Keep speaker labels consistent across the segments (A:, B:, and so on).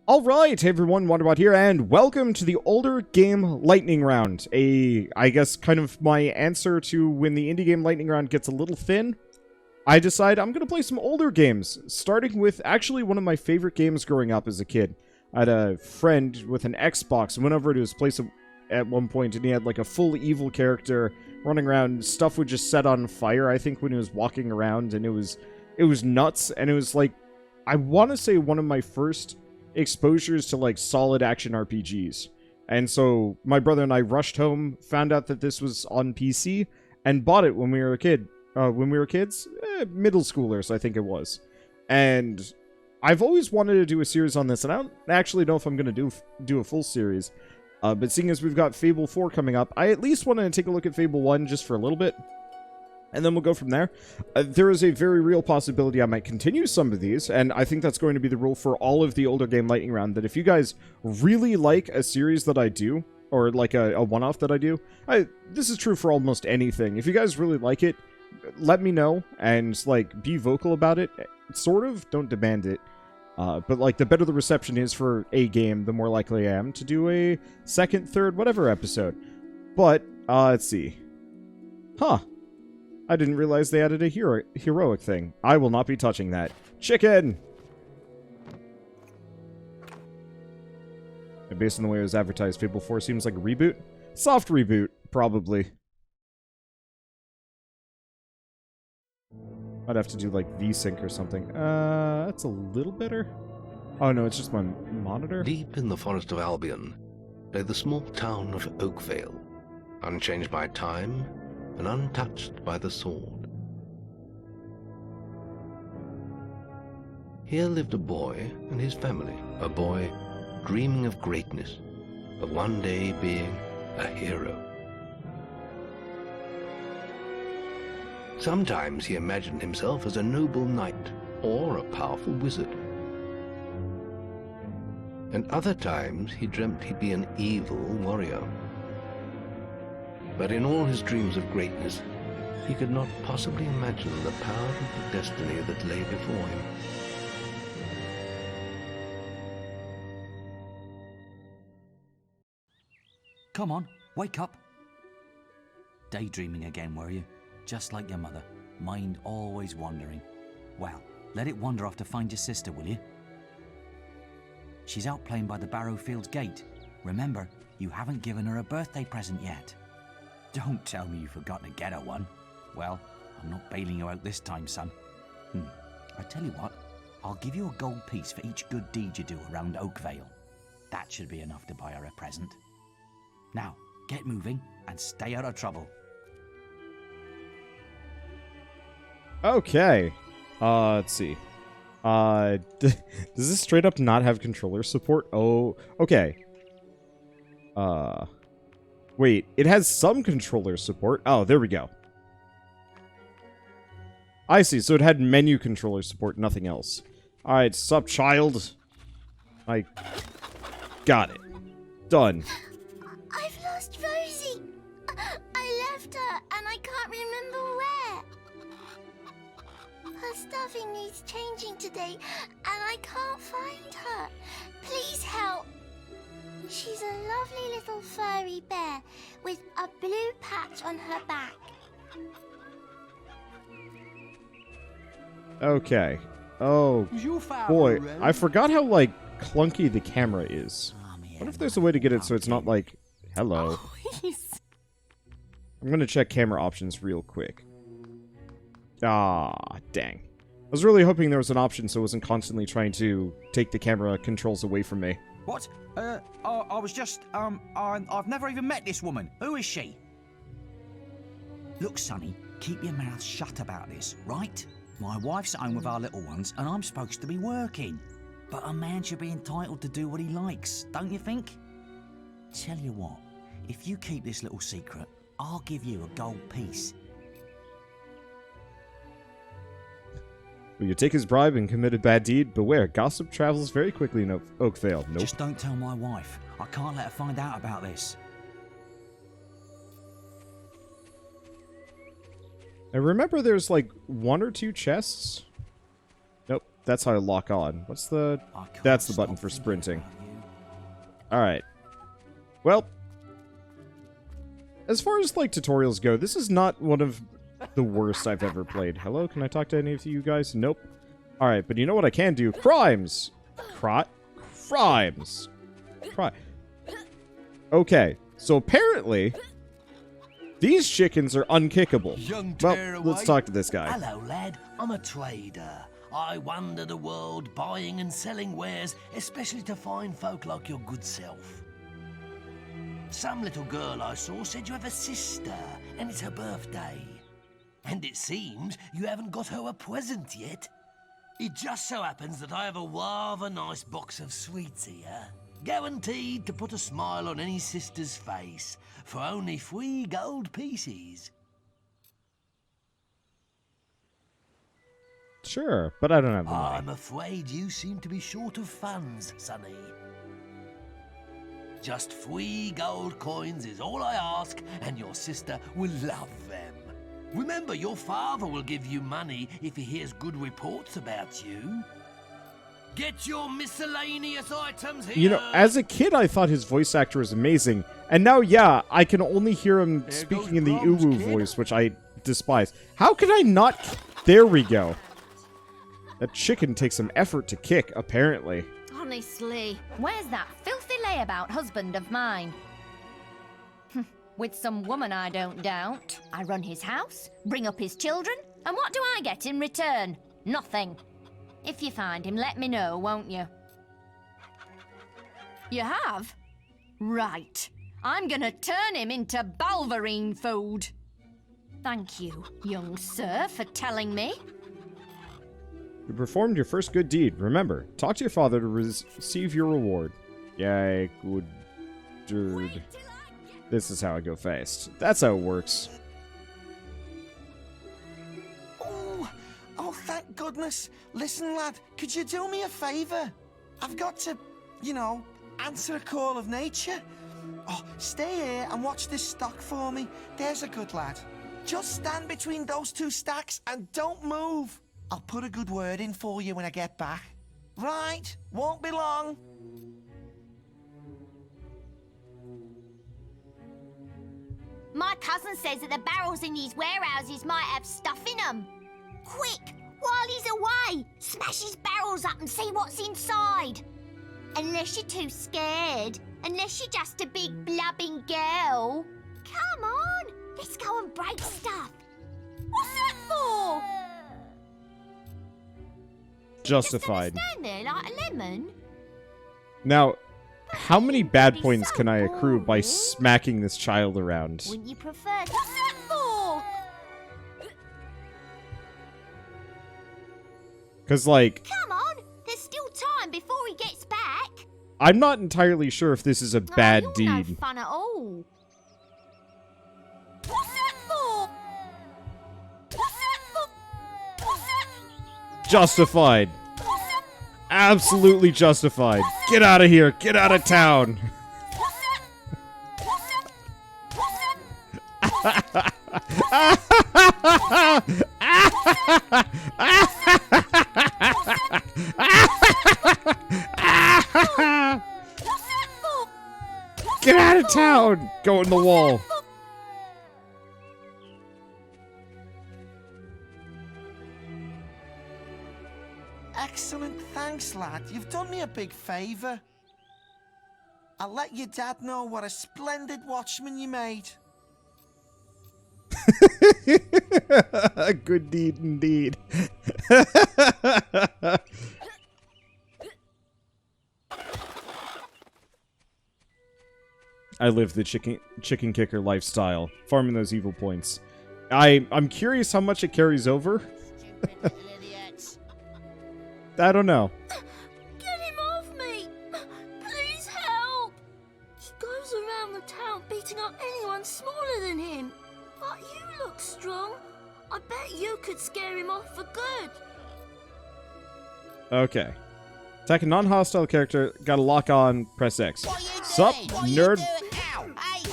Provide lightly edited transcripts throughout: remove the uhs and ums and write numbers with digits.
A: Alright, hey everyone, Wonderbot here, and welcome to the older game lightning round. I guess, kind of my answer to when the indie game lightning round gets a little thin. I decide I'm gonna play some older games, starting with actually one of my favorite games growing up as a kid. I had a friend with an Xbox and went over to his place at one point, and he had like a full evil character running around. Stuff would just set on fire, I think, when he was walking around, and it was nuts, and it was like, I want to say one of my first exposures to like solid action RPGs. And so my brother and I rushed home, found out that this was on PC, and bought it when we were a kid. When we were kids, middle schoolers, I think it was. And I've always wanted to do a series on this, and I don't actually know if I'm going to do a full series. But seeing as we've got Fable 4 coming up, I at least wanted to take a look at Fable 1 just for a little bit. And then we'll go from there. There is a very real possibility I might continue some of these, and I think that's going to be the rule for all of the older game lightning round, that if you guys really like a series that I do, or like a one-off that I do, this is true for almost anything. If you guys really like it, let me know, and like be vocal about it. Sort of, don't demand it. But like the better the reception is for a game, the more likely I am to do a second, third, whatever episode. But, let's see. Huh. I didn't realize they added a heroic thing. I will not be touching that. Chicken! And based on the way it was advertised, Fable 4 seems like a reboot? Soft reboot, probably. I'd have to do like VSync or something. That's a little better. Oh no, it's just my monitor.
B: Deep in the forest of Albion lay the small town of Oakvale, unchanged by time and untouched by the sword. Here lived a boy and his family, a boy dreaming of greatness, of one day being a hero. Sometimes he imagined himself as a noble knight or a powerful wizard. And other times he dreamt he'd be an evil warrior. But in all his dreams of greatness, he could not possibly imagine the power of the destiny that lay before him.
C: Come on, wake up. Daydreaming again, were you? Just like your mother, mind always wandering. Well, let it wander off to find your sister, will you? She's out playing by the Barrowfields gate. Remember, you haven't given her a birthday present yet. Don't tell me you forgot to get her one. Well, I'm not bailing you out this time, son. I tell you what, I'll give you a gold piece for each good deed you do around Oakvale. That should be enough to buy her a present. Now, get moving and stay out of trouble.
A: Okay. Let's see. Does this straight up not have controller support? Oh, okay. Wait, it has some controller support. Oh, there we go. I see, so it had menu controller support, nothing else. Alright, sup, child? I got it. Done.
D: I've lost Rosie. I left her, and I can't remember where. Her stuffing needs changing today, and I can't find her. Please help. She's a lovely little furry bear with a blue patch on her back.
A: Okay. Oh, boy. I forgot how, like, clunky the camera is. What if there's a way to get it so it's not like, hello? I'm gonna check camera options real quick. Ah, dang. I was really hoping there was an option so it wasn't constantly trying to take the camera controls away from me.
C: What? I was just, I've never even met this woman. Who is she? Look, Sonny, keep your mouth shut about this, right? My wife's at home with our little ones, and I'm supposed to be working. But a man should be entitled to do what he likes, don't you think? Tell you what, if you keep this little secret, I'll give you a gold piece.
A: Will you take his bribe and commit a bad deed? Beware, gossip travels very quickly in Oakvale. Nope.
C: Just don't tell my wife. I can't let her find out about this. I
A: remember there's like 1 or 2 chests. Nope. that's how I lock on. What's the...
C: I can't
A: That's the button
C: stop
A: for
C: thinking
A: sprinting.
C: about you.
A: Alright. Well, as far as, like, tutorials go, this is not one of the worst I've ever played. Hello, can I talk to any of you guys? Nope. Alright, but you know what I can do? Crimes! Crimes! Okay, so apparently, these chickens are unkickable.
E: Young
A: Well,
E: tearaway.
A: let's talk to this guy.
E: Hello, lad. I'm a trader. I wander the world buying and selling wares, especially to fine folk like your good self. Some little girl I saw said you have a sister, and it's her birthday. And it seems you haven't got her a present yet. It just so happens that I have a rather nice box of sweets here, guaranteed to put a smile on any sister's face, for only 3 gold pieces.
A: Sure, but I don't have the money.
E: I'm afraid you seem to be short of funds, Sonny. Just 3 gold coins is all I ask, and your sister will love them. Remember, your father will give you money if he hears good reports about you. Get your miscellaneous items here!
A: You know, as a kid, I thought his voice actor was amazing. And now, yeah, I can only hear him
E: There
A: speaking
E: goes
A: in the
E: Brahms,
A: uwu
E: kid.
A: voice, which I despise. How could I not... There we go. That chicken takes some effort to kick, apparently.
F: Honestly, where's that filthy layabout husband of mine? With some woman, I don't doubt. I run his house, bring up his children, and what do I get in return? Nothing. If you find him, let me know, won't you? You have? Right. I'm gonna turn him into balverine food. Thank you, young sir, for telling me.
A: You performed your first good deed. Remember, talk to your father to receive your reward. Yay, good dude. This is how I go fast. That's how it works.
G: Oh, thank goodness. Listen, lad, could you do me a favour? I've got to, you know, answer a call of nature. Oh, stay here and watch this stock for me. There's a good lad. Just stand between those 2 stacks and don't move. I'll put a good word in for you when I get back. Right, won't be long.
D: My cousin says that the barrels in these warehouses might have stuff in them. Quick, while he's away, smash his barrels up and see what's inside. Unless you're too scared. Unless you're just a big blubbing girl. Come on, let's go and break stuff. What's that for?
A: Justified.
D: Just gonna stand there like a lemon?
A: Now, how many bad
D: Be
A: points
D: so
A: can I accrue by
D: boring.
A: smacking this child around?
D: Wouldn't you prefer... What's that for?
A: Because, like,
D: Come on, there's still time before he gets back.
A: I'm not entirely sure if this is a bad
D: Oh, you're
A: deed.
D: no fun at all. What's that for? What's that for? What's that?
A: Justified.
D: What's that?
A: Absolutely justified. Get out of here. Get out of town.
D: What's that? What's that? What's that for?
A: Get out of town. Go in the wall.
G: Excellent, thanks, lad. You've done me a big favour. I'll let your dad know what a splendid watchman you made.
A: Good deed indeed. I live the chicken kicker lifestyle, farming those evil points. I'm curious how much it carries over. I don't know.
D: Get him off me! Please help! He goes around the town beating up anyone smaller than him. But you look strong. I bet you could scare him off for good.
A: Okay. Attack a non-hostile character, gotta lock on, press X. Sup, nerd?
H: Ow! Hey!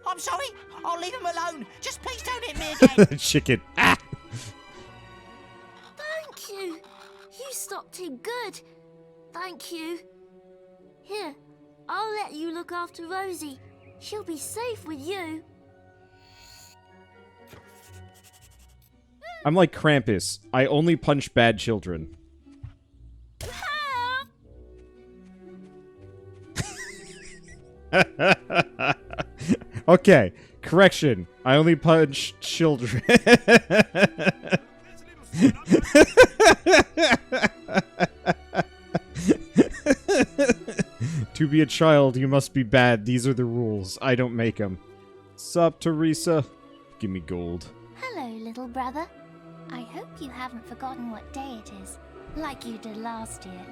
H: I'm sorry. I'll leave him alone. Just please don't hit me again.
A: Chicken. Ah!
D: Thank you. too good. Thank you. Here, I'll let you look after Rosie. She'll be safe with you.
A: I'm like Krampus. I only punch bad children. Okay, correction. I only punch children. To be a child, you must be bad. These are the rules. I don't make them. Sup, Teresa? Give me gold.
D: Hello, little brother. I hope you haven't forgotten what day it is, like you did last year.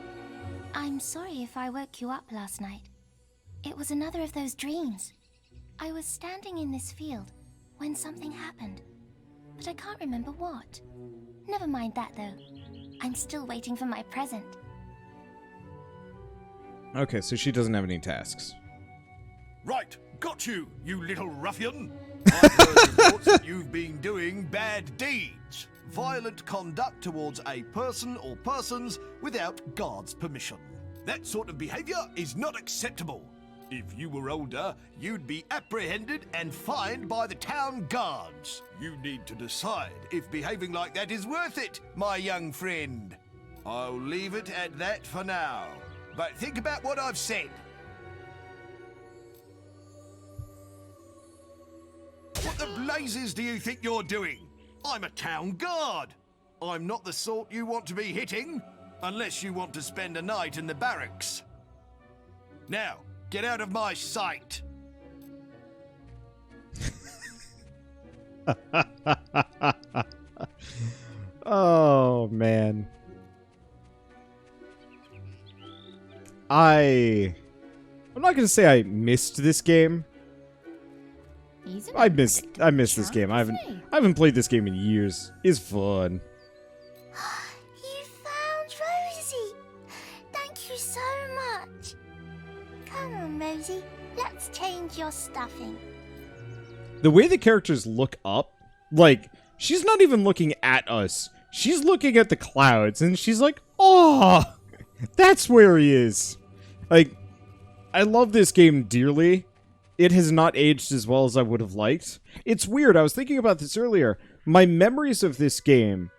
D: I'm sorry if I woke you up last night. It was another of those dreams. I was standing in this field when something happened, but I can't remember what. Never mind that, though. I'm still waiting for my present.
A: Okay, so she doesn't have any tasks.
I: Right, got you, you little ruffian. I've heard reports that you've been doing bad deeds. Violent conduct towards a person or persons without guard's permission. That sort of behavior is not acceptable. If you were older, you'd be apprehended and fined by the town guards. You need to decide if behaving like that is worth it, my young friend. I'll leave it at that for now. But think about what I've said. What the blazes do you think you're doing? I'm a town guard. I'm not the sort you want to be hitting, unless you want to spend a night in the barracks. Now, get out of my sight.
A: Oh, man. I'm not gonna say I missed this game. I missed this game. I haven't played this game in years. It's fun.
D: You found Rosie! Thank you so much. Come on, Rosie. Let's change your stuffing.
A: The way the characters look up, like, she's not even looking at us. She's looking at the clouds, and she's like, oh, that's where he is. Like, I love this game dearly. It has not aged as well as I would have liked. It's weird. I was thinking about this earlier. My memories of this game,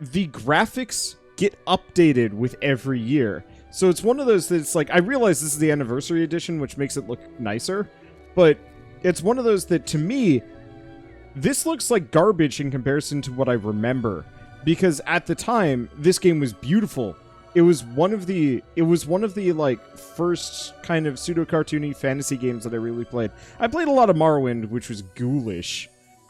A: the graphics get updated with every year. So it's one of those that's like, I realize this is the anniversary edition, which makes it look nicer, but it's one of those that, to me, this looks like garbage in comparison to what I remember. Because at the time, this game was beautiful. It was one of the like first kind of pseudo-cartoony fantasy games that I really played. I played a lot of Morrowind, which was ghoulish.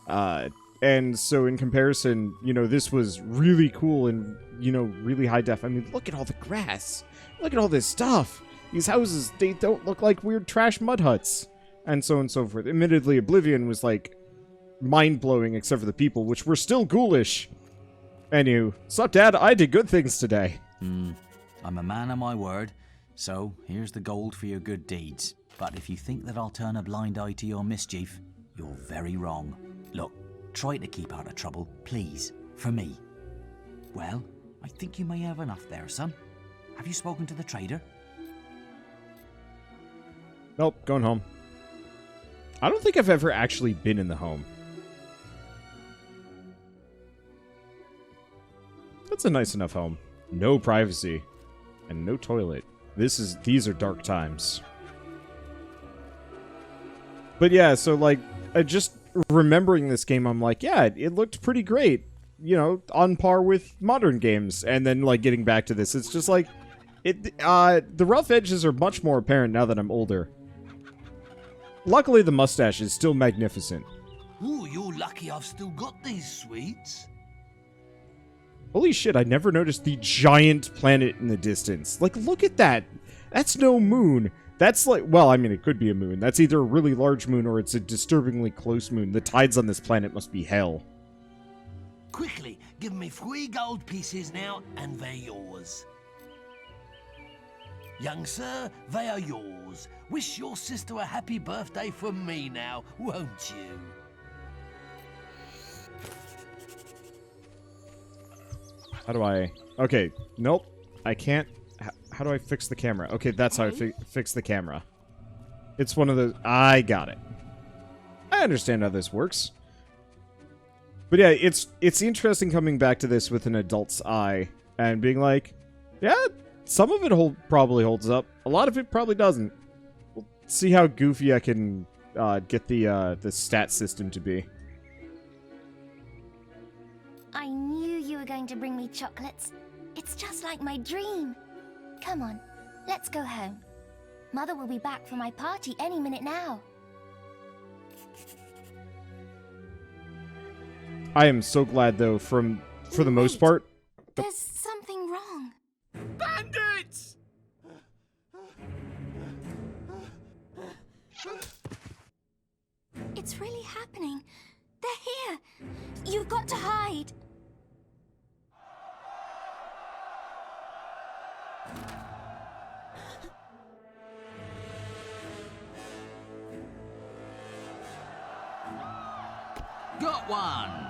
A: And so in comparison, you know, this was really cool and, you know, really high def. I mean, look at all the grass. Look at all this stuff. These houses, they don't look like weird trash mud huts. And so on and so forth. Admittedly, Oblivion was like mind-blowing except for the people, which were still ghoulish. Anywho, sup, Dad? I did good things today.
C: I'm a man of my word, so here's the gold for your good deeds. But if you think that I'll turn a blind eye to your mischief, you're very wrong. Look, try to keep out of trouble, please, for me. Well, I think you may have enough there, son. Have you spoken to the trader?
A: Nope, going home. I don't think I've ever actually been in the home. That's a nice enough home. No privacy. And no toilet. These are dark times. But yeah, so like, just remembering this game, I'm like, yeah, it looked pretty great. You know, on par with modern games. And then like getting back to this, it's just like, the rough edges are much more apparent now that I'm older. Luckily, the mustache is still magnificent.
E: Ooh, you're lucky I've still got these sweets.
A: Holy shit, I never noticed the giant planet in the distance. Like, look at that. That's no moon. That's like, well, I mean, it could be a moon. That's either a really large moon or it's a disturbingly close moon. The tides on this planet must be hell.
E: Quickly, give me 3 gold pieces now, and they're yours. Young sir, they are yours. Wish your sister a happy birthday from me now, won't you?
A: How do I... Okay, nope. I can't... How do I fix the camera? Okay, that's how I fix the camera. It's one of those... I got it. I understand how this works. But yeah, it's interesting coming back to this with an adult's eye and being like, yeah, some of it probably holds up. A lot of it probably doesn't. We'll see how goofy I can get the stat system to be.
D: I knew you were going to bring me chocolates. It's just like my dream. Come on, let's go home. Mother will be back for my party any minute now.
A: I am so glad, though, for the most part...
D: There's something wrong.
H: Bandits!
D: It's really happening. They're here. You've got to hide.
C: Got one!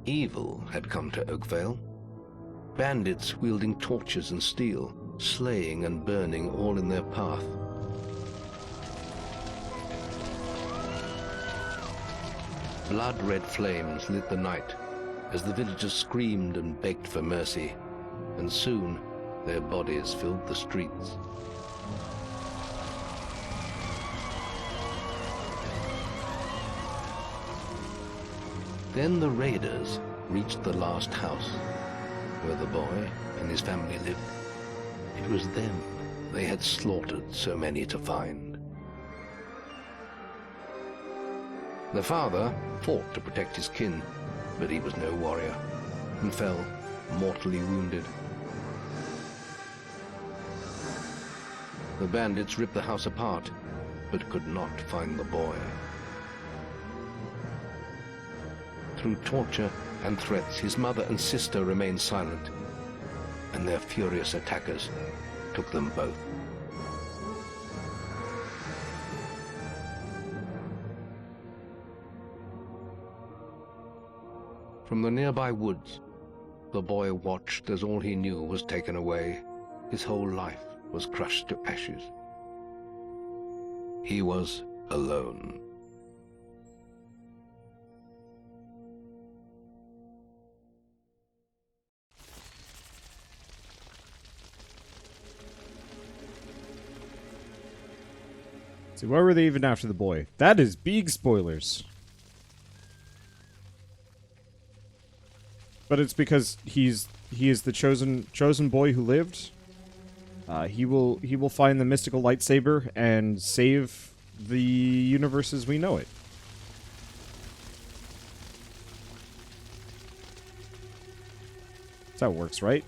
B: Evil had come to Oakvale. Bandits wielding torches and steel, slaying and burning all in their path. Blood-red flames lit the night as the villagers screamed and begged for mercy, and soon their bodies filled the streets. Then the raiders reached the last house, where the boy and his family lived. It was them they had slaughtered so many to find. The father fought to protect his kin, but he was no warrior, and fell mortally wounded. The bandits ripped the house apart, but could not find the boy. Through torture and threats, his mother and sister remained silent, and their furious attackers took them both. From the nearby woods, the boy watched as all he knew was taken away. His whole life was crushed to ashes. He was alone.
A: See, why were they even after the boy? That is big spoilers. But it's because he is the chosen boy who lived. He will find the mystical lightsaber and save the universe as we know it. That's how it works, right?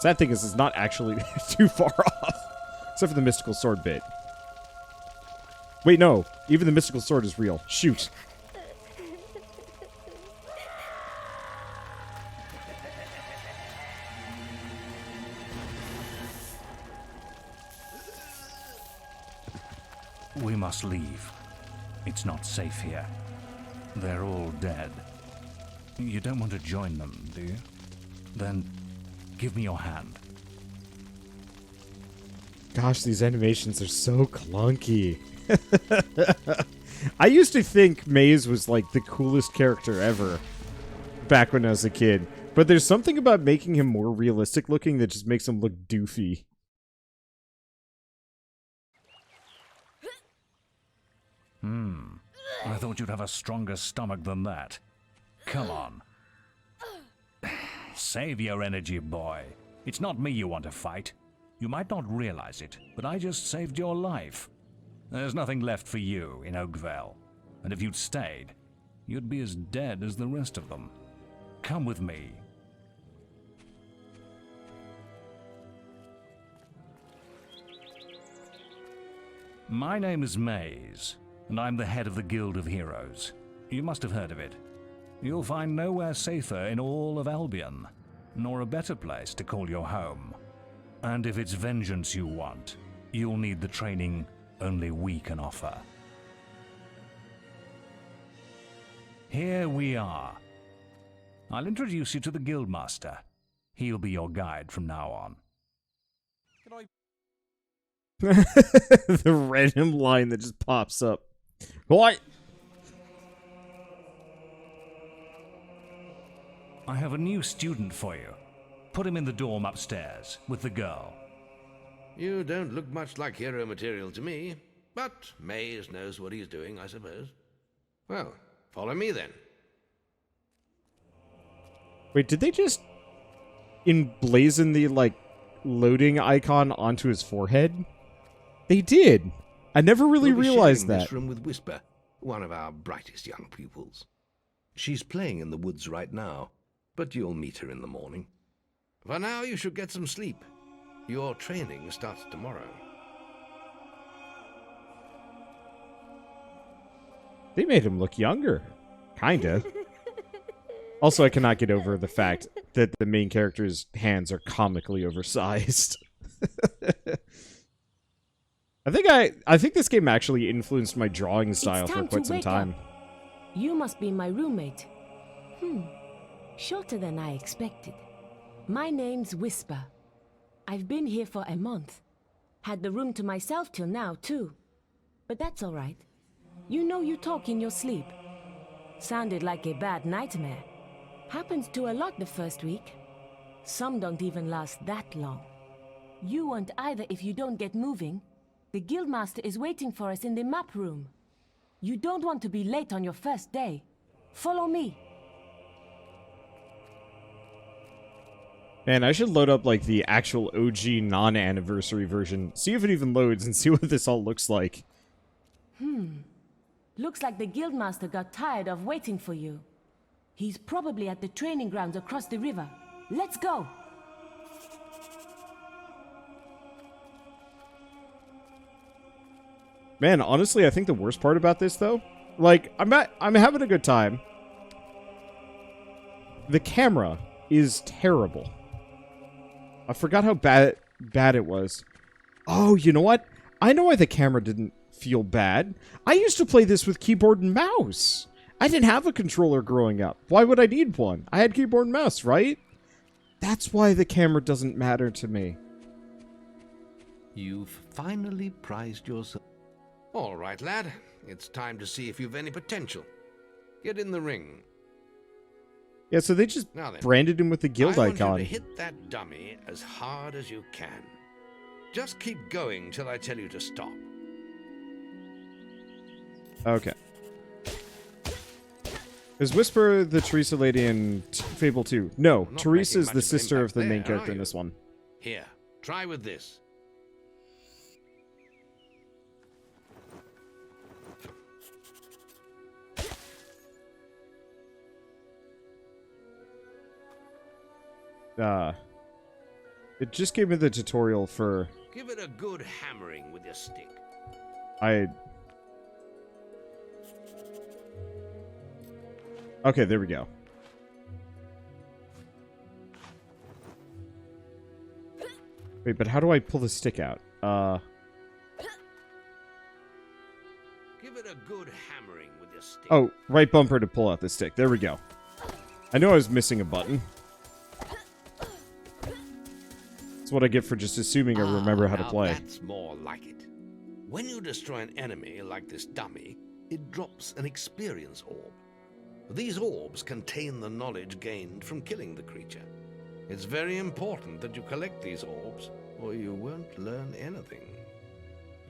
A: Sad thing is, it's not actually too far off, except for the mystical sword bit. Wait, no. Even the mystical sword is real. Shoot.
J: We must leave. It's not safe here. They're all dead. You don't want to join them, do you? Then give me your hand.
A: Gosh, these animations are so clunky. I used to think Maze was like the coolest character ever back when I was a kid, but there's something about making him more realistic looking that just makes him look doofy.
J: I thought you'd have a stronger stomach than that. Come on. Save your energy, boy. It's not me you want to fight. You might not realize it, but I just saved your life. There's nothing left for you in Oakvale, and if you'd stayed, you'd be as dead as the rest of them. Come with me. My name is Maze, and I'm the head of the Guild of Heroes. You must have heard of it. You'll find nowhere safer in all of Albion, nor a better place to call your home. And if it's vengeance you want, you'll need the training only we can offer. Here we are. I'll introduce you to the Guildmaster. He'll be your guide from now on.
A: The random line that just pops up. What?
J: I have a new student for you. Put him in the dorm upstairs with the girl.
B: You don't look much like hero material to me, but Maze knows what he's doing, I suppose. Well, follow me then.
A: Wait, did they just emblazon the, like, loading icon onto his forehead? They did. I never really
B: We'll be
A: realized
B: sharing
A: that.
B: this room with Whisper, one of our brightest young pupils. She's playing in the woods right now, but you'll meet her in the morning. For now, you should get some sleep. Your training starts tomorrow.
A: They made him look younger. Kinda. Also, I cannot get over the fact that the main character's hands are comically oversized. I think this game actually influenced my drawing style for quite some time.
K: You must be my roommate. Shorter than I expected. My name's Whisper. I've been here for a month. Had the room to myself till now, too. But that's all right. You know you talk in your sleep. Sounded like a bad nightmare. Happens to a lot the first week. Some don't even last that long. You won't either if you don't get moving. The Guildmaster is waiting for us in the map room. You don't want to be late on your first day. Follow me.
A: Man, I should load up, like, the actual OG non-anniversary version. See if it even loads and see what this all looks like.
K: Looks like the Guildmaster got tired of waiting for you. He's probably at the training grounds across the river. Let's go!
A: Man, honestly, I think the worst part about this, though, like, I'm having a good time. The camera is terrible. I forgot how bad it was. Oh, you know what? I know why the camera didn't feel bad. I used to play this with keyboard and mouse. I didn't have a controller growing up. Why would I need one? I had keyboard and mouse, right? That's why the camera doesn't matter to me.
B: You've finally prized yourself. All right, lad. It's time to see if you've any potential. Get in the ring.
A: Yeah, so they just
B: Now then,
A: branded him with the guild
B: I want
A: icon.
B: you to hit that dummy as hard as you can. Just keep going till I tell you to stop.
A: Okay. Is Whisper the Teresa lady in Fable 2? No,
B: Not
A: Teresa's
B: making
A: the
B: much of an
A: sister of the
B: impact
A: main
B: there,
A: character
B: are
A: in
B: you?
A: this one.
B: Here, try with this.
A: It just gave me the tutorial for...
B: Give it a good hammering with your stick.
A: Okay, there we go. Wait, but how do I pull the stick out?
B: Give it a good hammering with your stick.
A: Oh, right bumper to pull out the stick. There we go. I know I was missing a button. That's what I get for just assuming I remember how to
B: Now
A: play.
B: That's more like it. When you destroy an enemy like this dummy, it drops an experience orb. These orbs contain the knowledge gained from killing the creature. It's very important that you collect these orbs, or you won't learn anything.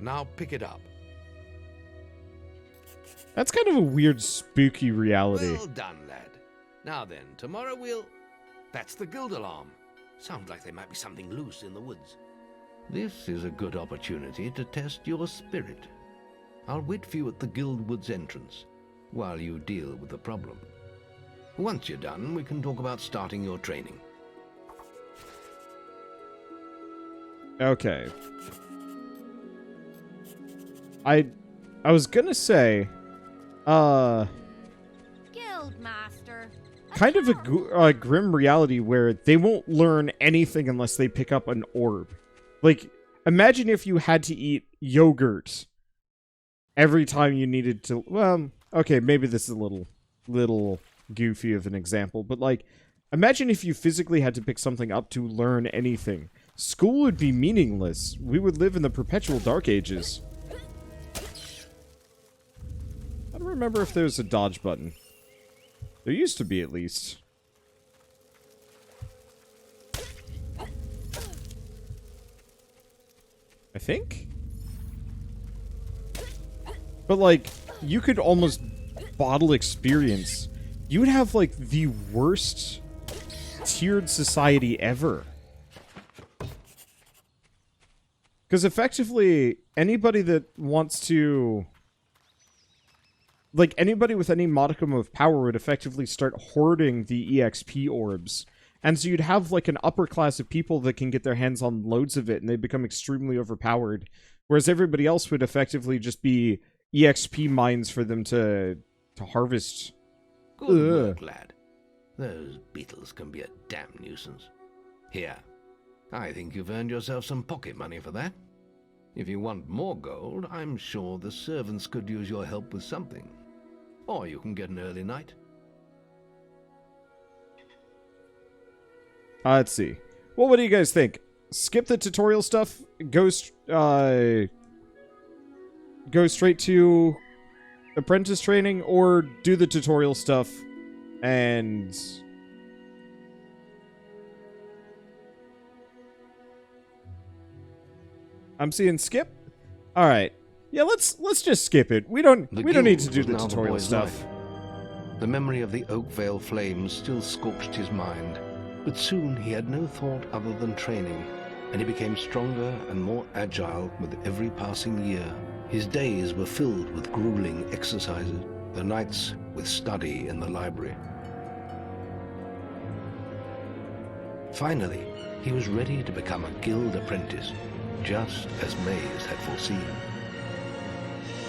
B: Now pick it up.
A: That's kind of a weird, spooky reality.
B: Well done, lad. Now then, tomorrow we'll... That's the guild alarm. Sounds like there might be something loose in the woods. This is a good opportunity to test your spirit. I'll wait for you at the guild woods entrance, while you deal with the problem. Once you're done, we can talk about starting your training.
A: Okay. I was gonna say,
F: Guildmaster,
A: kind of a grim reality where they won't learn anything unless they pick up an orb. Like, imagine if you had to eat yogurt every time you needed to... Well, okay, maybe this is a little goofy of an example, but like, imagine if you physically had to pick something up to learn anything. School would be meaningless. We would live in the perpetual dark ages. I don't remember if there's a dodge button. There used to be, at least. I think? But, like, you could almost bottle experience. You would have, like, the worst tiered society ever. Because effectively, anybody that wants to... Like, anybody with any modicum of power would effectively start hoarding the EXP orbs. And so you'd have, like, an upper class of people that can get their hands on loads of it, and they become extremely overpowered. Whereas everybody else would effectively just be EXP mines for them to harvest.
B: Good work, lad. Those beetles can be a damn nuisance. Here, I think you've earned yourself some pocket money for that. If you want more gold, I'm sure the servants could use your help with something. Or you can get an early night.
A: Let's see. Well, what do you guys think? Skip the tutorial stuff, go straight to apprentice training, or do the tutorial stuff and... I'm seeing skip? Alright. Yeah, let's just skip it. We don't need to do the tutorial stuff.
B: The memory of the Oakvale flames still scorched his mind, but soon he had no thought other than training, and he became stronger and more agile with every passing year. His days were filled with grueling exercises, the nights with study in the library. Finally, he was ready to become a guild apprentice, just as Maze had foreseen.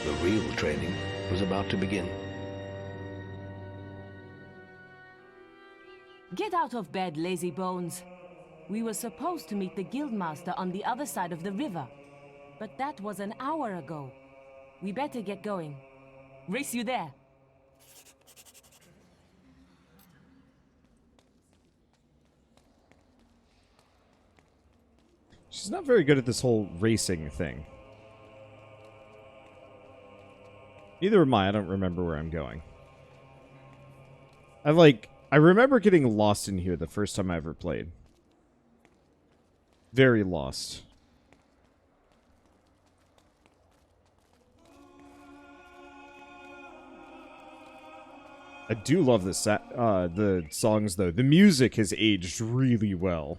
B: The real training was about to begin.
K: Get out of bed, lazy bones. We were supposed to meet the guildmaster on the other side of the river, but that was an hour ago. We better get going. Race you there.
A: She's not very good at this whole racing thing. Neither am I. I don't remember where I'm going. I remember getting lost in here the first time I ever played. Very lost. I do love the songs, though. The music has aged really well.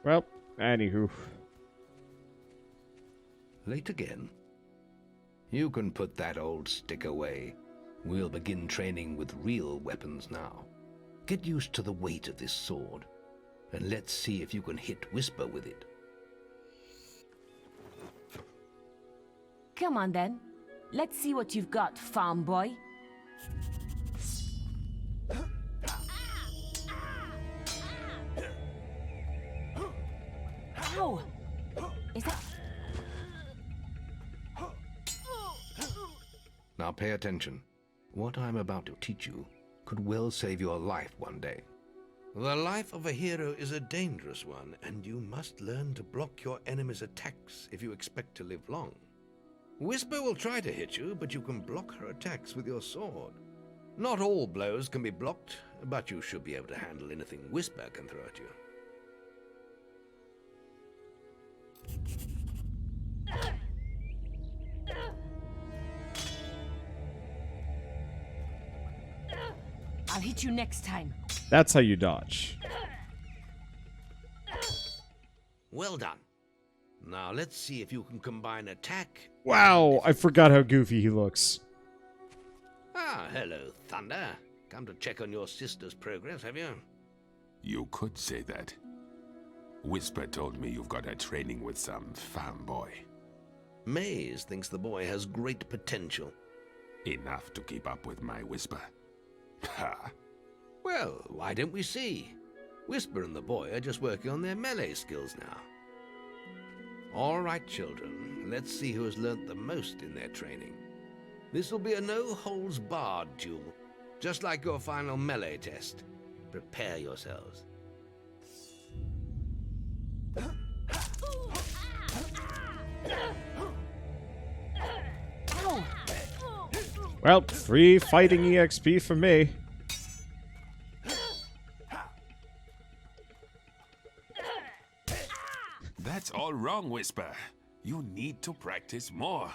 A: Well, anywho.
B: Late again? You can put that old stick away. We'll begin training with real weapons now. Get used to the weight of this sword, and let's see if you can hit Whisper with it.
K: Come on, then. Let's see what you've got, farm boy. Ow! Is that...
B: Now pay attention. What I'm about to teach you could well save your life one day. The life of a hero is a dangerous one, and you must learn to block your enemy's attacks if you expect to live long. Whisper will try to hit you, but you can block her attacks with your sword. Not all blows can be blocked, but you should be able to handle anything Whisper can throw at you.
K: I'll hit you next time.
A: That's how you dodge.
B: Well done. Now let's see if you can combine attack.
A: Wow, I forgot how goofy he looks.
B: Ah, hello, Thunder. Come to check on your sister's progress, have you?
L: You could say that. Whisper told me you've got her training with some farm boy.
B: Maze thinks the boy has great potential.
L: Enough to keep up with my Whisper. Ha!
B: Well, why don't we see? Whisper and the boy are just working on their melee skills now. All right, children, let's see who has learnt the most in their training. This will be a no-holds-barred duel, just like your final melee test. Prepare yourselves.
A: Well, free fighting EXP for me.
L: That's all wrong, Whisper. You need to practice more.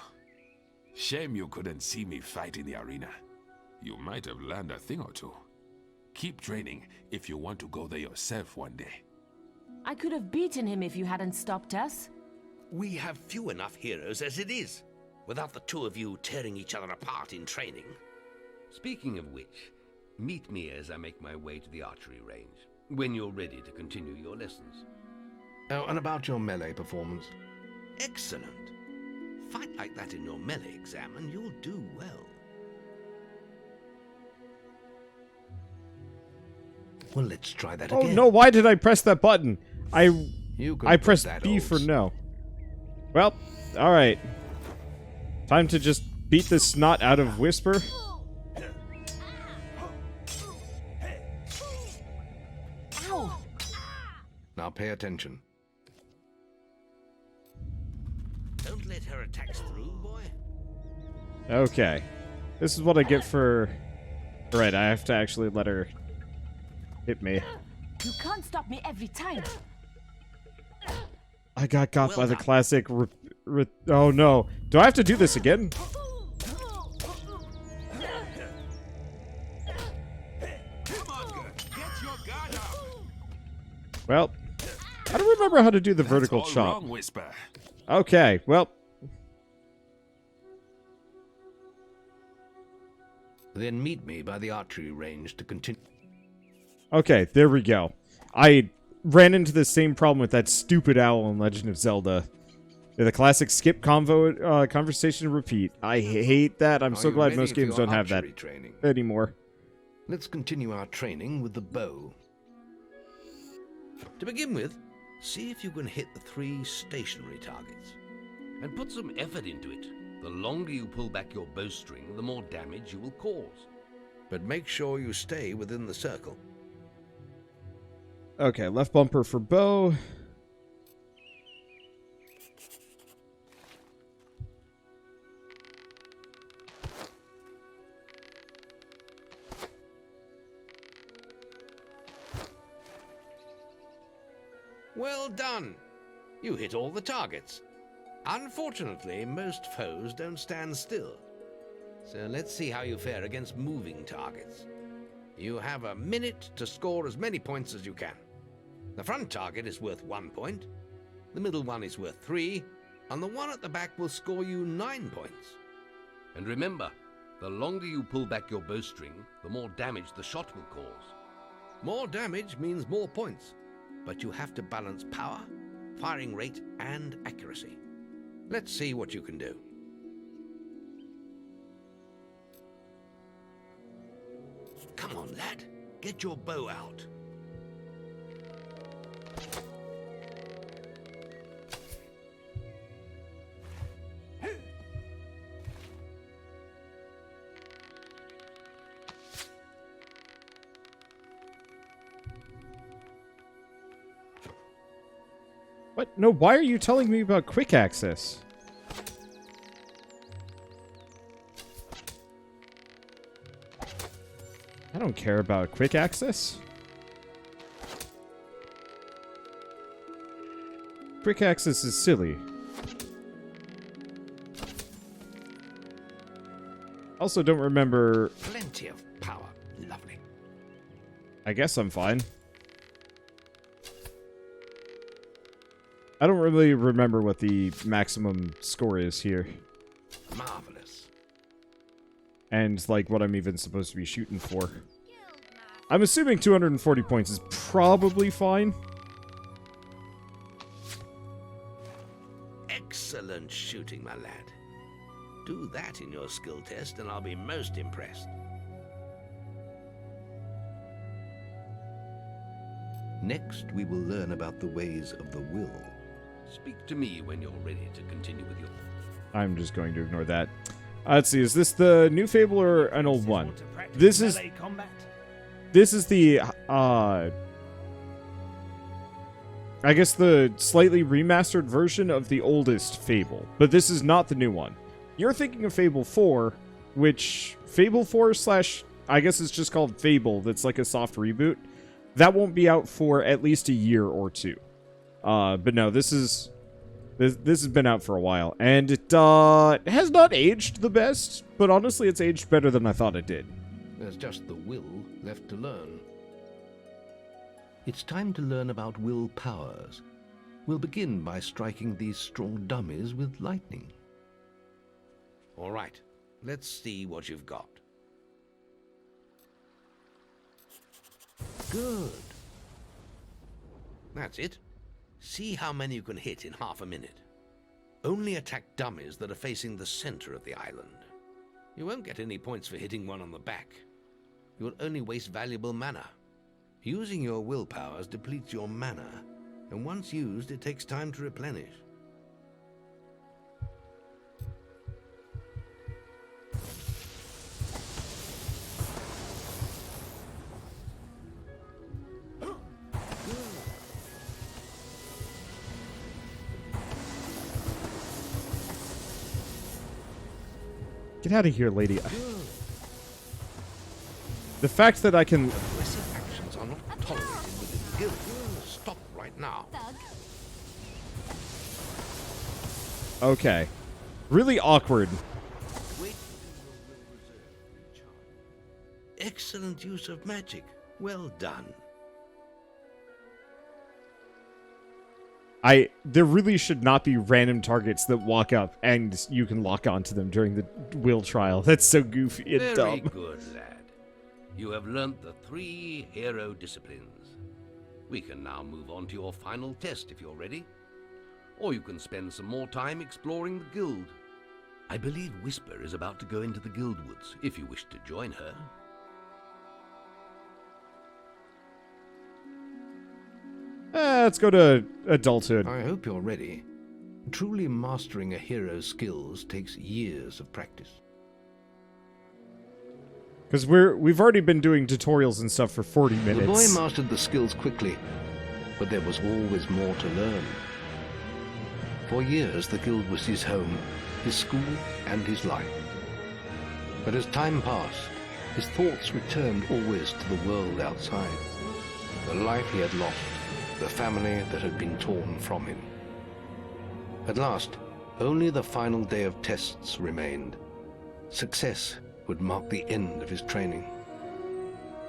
L: Shame you couldn't see me fight in the arena. You might have learned a thing or two. Keep training if you want to go there yourself one day.
K: I could have beaten him if you hadn't stopped us.
B: We have few enough heroes as it is, without the two of you tearing each other apart in training. Speaking of which, meet me as I make my way to the archery range, when you're ready to continue your lessons. Oh, and about your melee performance. Excellent. Fight like that in your melee exam and you'll do well. Well, let's try that again.
A: Oh no, why did I press that button? I pressed
B: that
A: B
B: old
A: for no. Well, alright. Time to just beat the snot out of Whisper.
K: Ow!
B: Now pay attention. Don't let her attacks through, boy.
A: Okay. This is what I get for... Right, I have to actually let her hit me.
K: You can't stop me every time.
A: I got got by the classic... oh no. Do I have to do this again? Well, I don't remember how to do the vertical
L: all
A: chop.
L: wrong, Whisper.
A: Okay, well...
B: Then meet me by the archery range to continue.
A: Okay, there we go. I ran into the same problem with that stupid owl in Legend of Zelda. The classic skip conversation repeat. I hate that. I'm so glad most games don't have that anymore.
B: Let's continue our training with the bow. To begin with, see if you can hit the 3 stationary targets. And put some effort into it. The longer you pull back your bowstring, the more damage you will cause. But make sure you stay within the circle.
A: Okay, left bumper for bow.
B: Well done! You hit all the targets. Unfortunately, most foes don't stand still. So let's see how you fare against moving targets. You have a minute to score as many points as you can. The front target is worth 1 point, the middle one is worth 3, and the one at the back will score you 9 points. And remember, the longer you pull back your bowstring, the more damage the shot will cause. More damage means more points, but you have to balance power, firing rate, and accuracy. Let's see what you can do. Come on, lad. Get your bow out.
A: What? No, why are you telling me about quick access? I don't care about quick access. Quick access is silly. Also don't remember...
B: Plenty of power. Lovely.
A: I guess I'm fine. I don't really remember what the maximum score is here.
B: Marvelous.
A: And, like, what I'm even supposed to be shooting for. I'm assuming 240 points is probably fine.
B: Excellent shooting, my lad. Do that in your skill test and I'll be most impressed. Next, we will learn about the ways of the will. Speak to me when you're ready to continue with your...
A: I'm just going to ignore that. Let's see, is this the new Fable or an old one? This is the, I guess the slightly remastered version of the oldest Fable, but this is not the new one. You're thinking of Fable 4, which, Fable 4 / I guess it's just called Fable, that's like a soft reboot. That won't be out for at least a year or two. But no, this has been out for a while, and it has not aged the best, but honestly it's aged better than I thought it did.
B: There's just the will left to learn. It's time to learn about will powers. We'll begin by striking these strong dummies with lightning. All right, let's see what you've got. Good. That's it. See how many you can hit in half a minute. Only attack dummies that are facing the center of the island. You won't get any points for hitting one on the back. You'll only waste valuable mana. Using your willpowers depletes your mana, and once used, it takes time to replenish.
A: Get out of here, lady. The fact that I can...
B: Aggressive actions are not tolerated within the guild. Stop right now.
A: Okay. Really awkward.
B: Excellent use of magic. Well done.
A: There really should not be random targets that walk up and you can lock onto them during the will trial. That's so goofy and dumb.
B: Very good, lad. You have learnt the 3 hero disciplines. We can now move on to your final test if you're ready. Or you can spend some more time exploring the guild. I believe Whisper is about to go into the guild woods, if you wish to join her.
A: Let's go to adulthood.
B: I hope you're ready. Truly mastering a hero's skills takes years of practice.
A: Because we've already been doing tutorials and stuff for 40 minutes.
B: The boy mastered the skills quickly, but there was always more to learn. For years, the guild was his home, his school, and his life. But as time passed, his thoughts returned always to the world outside. The life he had lost, the family that had been torn from him. At last, only the final day of tests remained. Success would mark the end of his training.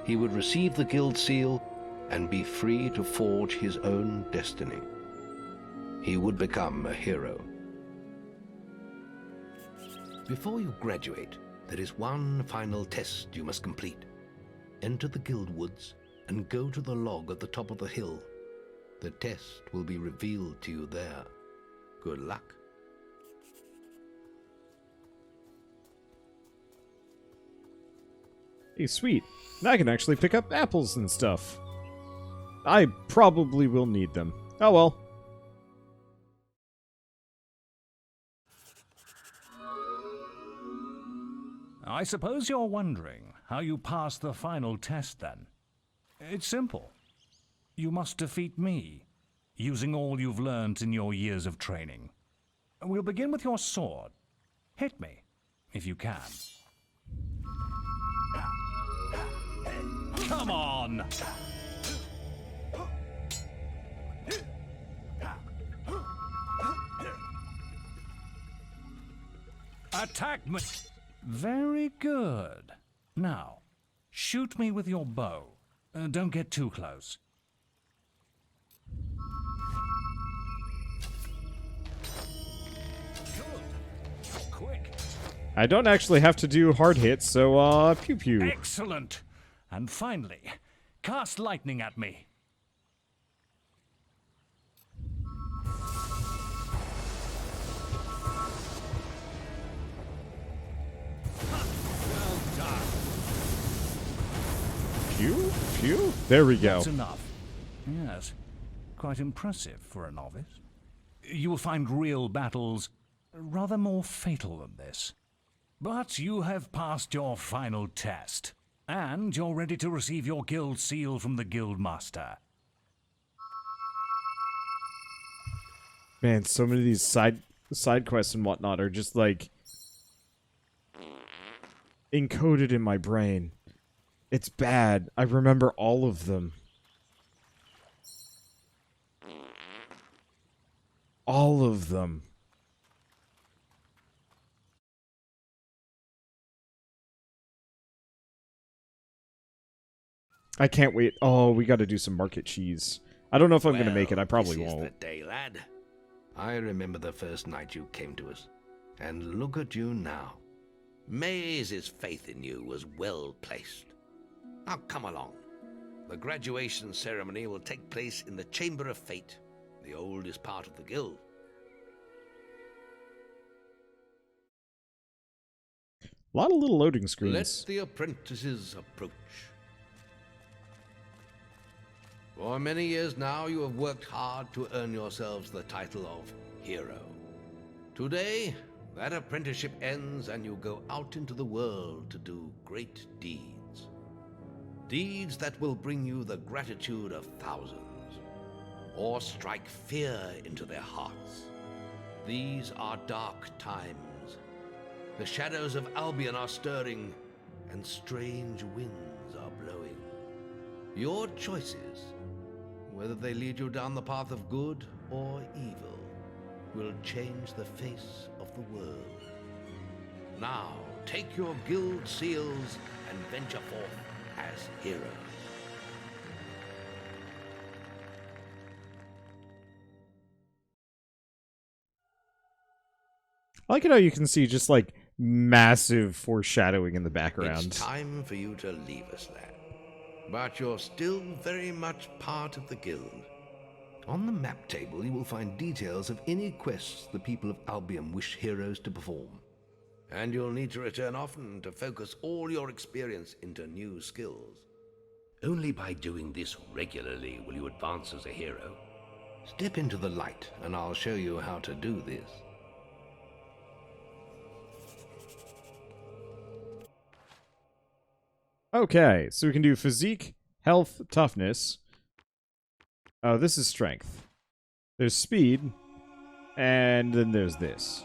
B: He would receive the guild seal and be free to forge his own destiny. He would become a hero. Before you graduate, there is one final test you must complete. Enter the guild woods and go to the log at the top of the hill. The test will be revealed to you there. Good luck.
A: Hey, sweet. Now I can actually pick up apples and stuff. I probably will need them. Oh well.
J: I suppose you're wondering how you pass the final test then. It's simple. You must defeat me, using all you've learned in your years of training. We'll begin with your sword. Hit me, if you can. Come on! Attack me! Very good. Now, shoot me with your bow. Don't get too close. Quick.
A: I don't actually have to do hard hits, so, pew pew.
J: Excellent. And finally, cast lightning at me.
A: Phew. There we go.
J: That's enough. Yes, quite impressive for a novice. You will find real battles rather more fatal than this. But you have passed your final test, and you're ready to receive your guild seal from the guild master.
A: Man, so many of these side quests and whatnot are just like encoded in my brain. It's bad. I remember all of them. All of them. I can't wait. Oh, we got to do some market cheese. I don't know if I'm going to make it. I probably
B: this
A: won't.
B: Is the day, lad. I remember the first night you came to us. And look at you now. Maze's faith in you was well placed. Now come along. The graduation ceremony will take place in the Chamber of Fate, the oldest part of the guild.
A: A lot of little loading screens.
B: Let the apprentices approach. For many years now, you have worked hard to earn yourselves the title of hero. Today, that apprenticeship ends and you go out into the world to do great deeds. Deeds that will bring you the gratitude of thousands, or strike fear into their hearts. These are dark times. The shadows of Albion are stirring, and strange winds are blowing. Your choices, whether they lead you down the path of good or evil, will change the face of the world. Now, take your guild seals and venture forth as heroes.
A: I like it how you can see just like massive foreshadowing in the background.
B: It's time for you to leave us, lad. But you're still very much part of the guild. On the map table, you will find details of any quests the people of Albion wish heroes to perform. And you'll need to return often to focus all your experience into new skills. Only by doing this regularly will you advance as a hero. Step into the light, and I'll show you how to do this.
A: Okay, so we can do physique, health, toughness. Oh, this is strength. There's speed, and then there's this.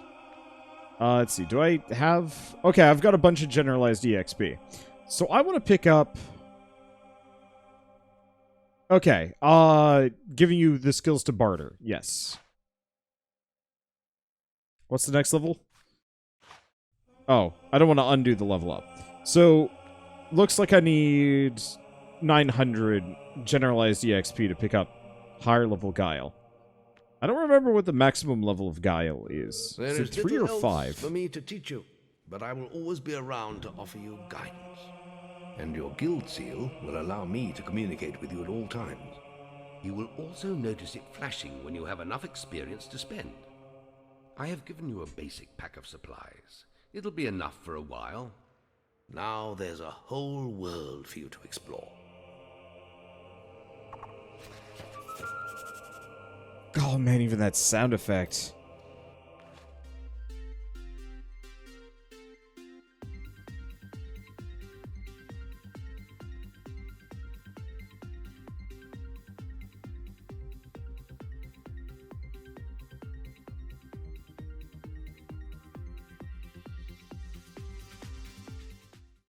A: Let's see, do I have... Okay, I've got a bunch of generalized EXP. So I want to pick up... Okay, giving you the skills to barter, yes. What's the next level? Oh, I don't want to undo the level up. So... Looks like I need 900 generalized EXP to pick up higher level Guile. I don't remember what the maximum level of Guile is.
B: There
A: Is it
B: is
A: 3 or
B: little else
A: 5?
B: for me to teach you, but I will always be around to offer you guidance. And your guild seal will allow me to communicate with you at all times. You will also notice it flashing when you have enough experience to spend. I have given you a basic pack of supplies. It'll be enough for a while. Now there's a whole world for you to explore.
A: Oh man, even that sound effect.